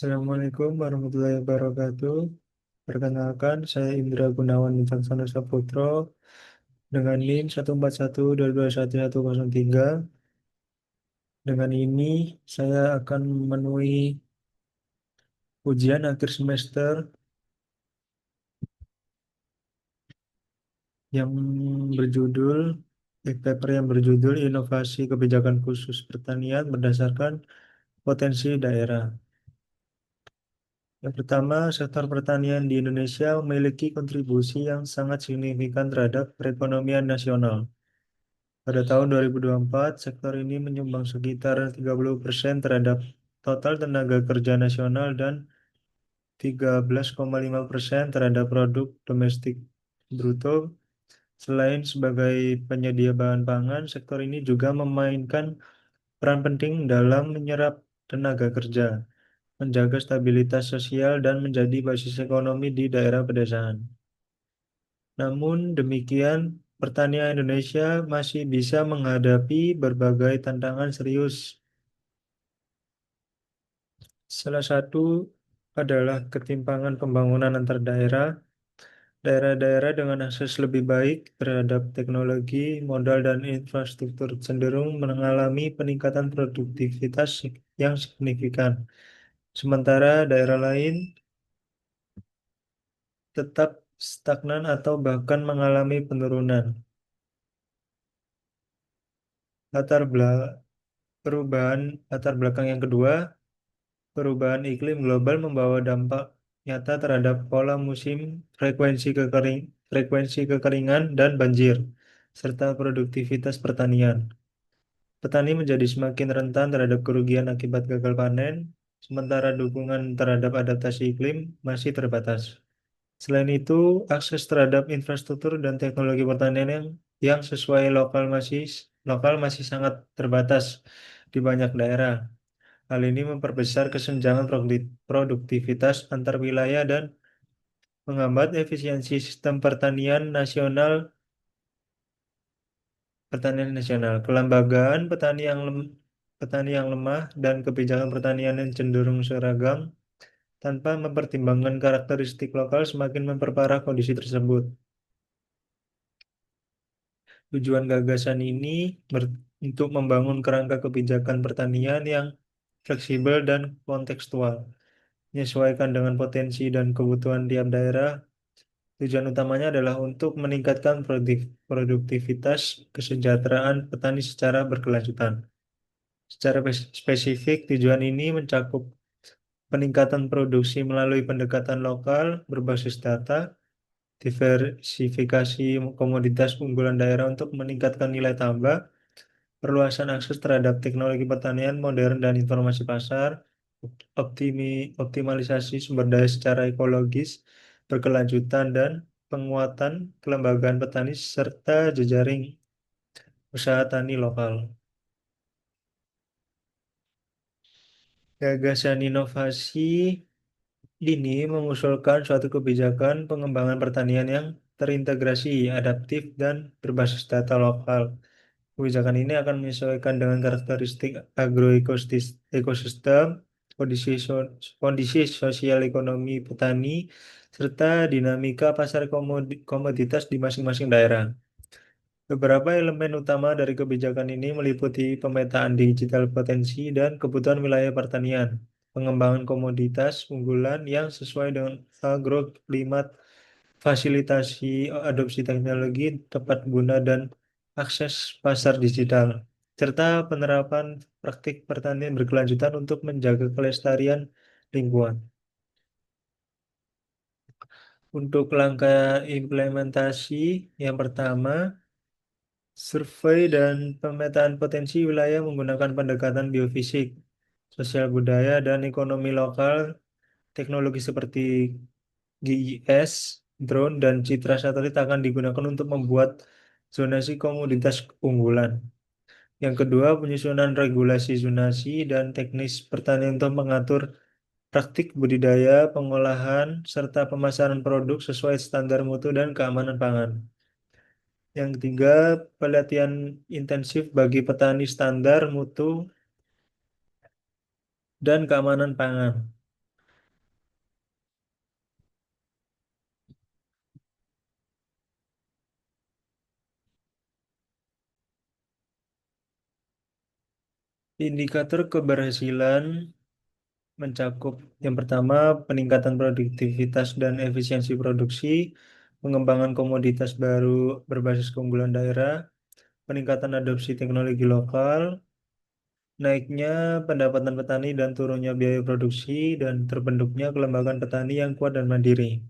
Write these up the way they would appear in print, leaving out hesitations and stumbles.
Assalamualaikum warahmatullahi wabarakatuh. Perkenalkan, saya Indra Gunawan Wijaksana Saputro dengan NIM 141221103. Dengan ini, saya akan memenuhi ujian akhir semester yang berjudul, paper yang berjudul Inovasi Kebijakan Khusus Pertanian Berdasarkan Potensi Daerah. Yang pertama, sektor pertanian di Indonesia memiliki kontribusi yang sangat signifikan terhadap perekonomian nasional. Pada tahun 2024, sektor ini menyumbang sekitar 30% terhadap total tenaga kerja nasional dan 13,5% terhadap produk domestik bruto. Selain sebagai penyedia bahan pangan, sektor ini juga memainkan peran penting dalam menyerap tenaga kerja, menjaga stabilitas sosial, dan menjadi basis ekonomi di daerah pedesaan. Namun demikian, pertanian Indonesia masih bisa menghadapi berbagai tantangan serius. Salah satu adalah ketimpangan pembangunan antar daerah. Daerah-daerah dengan akses lebih baik terhadap teknologi, modal, dan infrastruktur cenderung mengalami peningkatan produktivitas yang signifikan. Sementara daerah lain tetap stagnan atau bahkan mengalami penurunan. Latar bela- latar belakang yang kedua, perubahan iklim global membawa dampak nyata terhadap pola musim, frekuensi kekeringan dan banjir, serta produktivitas pertanian. Petani menjadi semakin rentan terhadap kerugian akibat gagal panen, sementara dukungan terhadap adaptasi iklim masih terbatas. Selain itu, akses terhadap infrastruktur dan teknologi pertanian yang sesuai lokal masih sangat terbatas di banyak daerah. Hal ini memperbesar kesenjangan produktivitas antar wilayah dan menghambat efisiensi sistem pertanian nasional. Kelembagaan petani yang lemah dan kebijakan pertanian yang cenderung seragam tanpa mempertimbangkan karakteristik lokal semakin memperparah kondisi tersebut. Tujuan gagasan ini untuk membangun kerangka kebijakan pertanian yang fleksibel dan kontekstual, menyesuaikan dengan potensi dan kebutuhan tiap daerah. Tujuan utamanya adalah untuk meningkatkan produktivitas kesejahteraan petani secara berkelanjutan. Secara spesifik, tujuan ini mencakup peningkatan produksi melalui pendekatan lokal berbasis data, diversifikasi komoditas unggulan daerah untuk meningkatkan nilai tambah, perluasan akses terhadap teknologi pertanian modern dan informasi pasar, optimalisasi sumber daya secara ekologis, berkelanjutan, dan penguatan kelembagaan petani serta jejaring usaha tani lokal. Gagasan inovasi ini mengusulkan suatu kebijakan pengembangan pertanian yang terintegrasi, adaptif, dan berbasis data lokal. Kebijakan ini akan menyesuaikan dengan karakteristik agroekosistem, kondisi sosial ekonomi petani, serta dinamika pasar komoditas di masing-masing daerah. Beberapa elemen utama dari kebijakan ini meliputi pemetaan digital potensi dan kebutuhan wilayah pertanian, pengembangan komoditas unggulan yang sesuai dengan agroklimat, fasilitasi adopsi teknologi tepat guna dan akses pasar digital, serta penerapan praktik pertanian berkelanjutan untuk menjaga kelestarian lingkungan. Untuk langkah implementasi, yang pertama, survei dan pemetaan potensi wilayah menggunakan pendekatan biofisik, sosial budaya, dan ekonomi lokal. Teknologi seperti GIS, drone, dan citra satelit akan digunakan untuk membuat zonasi komoditas unggulan. Yang kedua, penyusunan regulasi zonasi dan teknis pertanian untuk mengatur praktik budidaya, pengolahan, serta pemasaran produk sesuai standar mutu dan keamanan pangan. Yang ketiga, pelatihan intensif bagi petani standar mutu dan keamanan pangan. Indikator keberhasilan mencakup yang pertama peningkatan produktivitas dan efisiensi produksi, pengembangan komoditas baru berbasis keunggulan daerah, peningkatan adopsi teknologi lokal, naiknya pendapatan petani dan turunnya biaya produksi, dan terbentuknya kelembagaan petani yang kuat dan mandiri.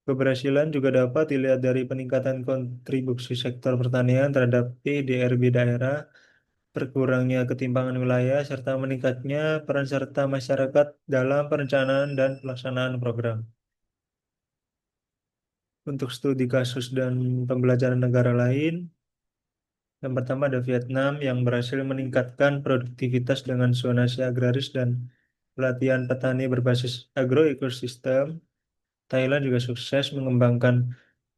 Keberhasilan juga dapat dilihat dari peningkatan kontribusi sektor pertanian terhadap PDRB daerah, berkurangnya ketimpangan wilayah, serta meningkatnya peran serta masyarakat dalam perencanaan dan pelaksanaan program. Untuk studi kasus dan pembelajaran negara lain, yang pertama ada Vietnam yang berhasil meningkatkan produktivitas dengan zonasi agraris dan pelatihan petani berbasis agroekosistem. Thailand juga sukses mengembangkan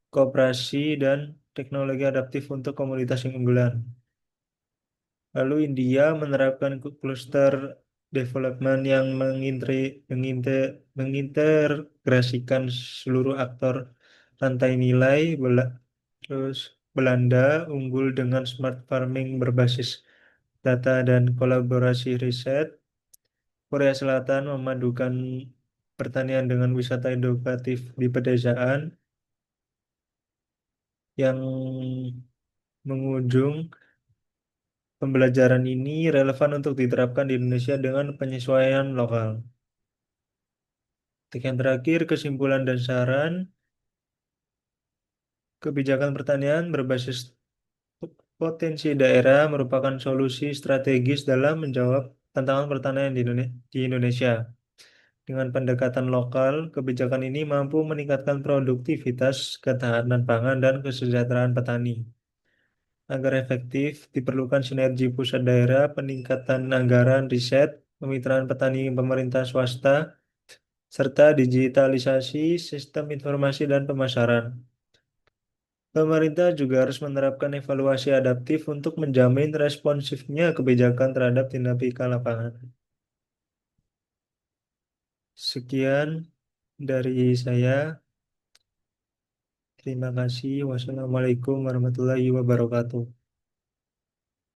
koperasi dan teknologi adaptif untuk komunitas yang unggulan. Lalu India menerapkan cluster development yang mengintegrasikan seluruh aktor rantai nilai. Terus Belanda unggul dengan smart farming berbasis data dan kolaborasi riset. Korea Selatan memadukan pertanian dengan wisata edukatif di pedesaan yang mengunjung. Pembelajaran ini relevan untuk diterapkan di Indonesia dengan penyesuaian lokal. Untuk yang terakhir, kesimpulan dan saran, kebijakan pertanian berbasis potensi daerah merupakan solusi strategis dalam menjawab tantangan pertanian di Indonesia. Dengan pendekatan lokal, kebijakan ini mampu meningkatkan produktivitas, ketahanan pangan, dan kesejahteraan petani. Agar efektif, diperlukan sinergi pusat daerah, peningkatan anggaran riset, kemitraan petani pemerintah swasta, serta digitalisasi sistem informasi dan pemasaran. Pemerintah juga harus menerapkan evaluasi adaptif untuk menjamin responsifnya kebijakan terhadap dinamika lapangan. Sekian dari saya. Terima kasih. Wassalamualaikum warahmatullahi wabarakatuh.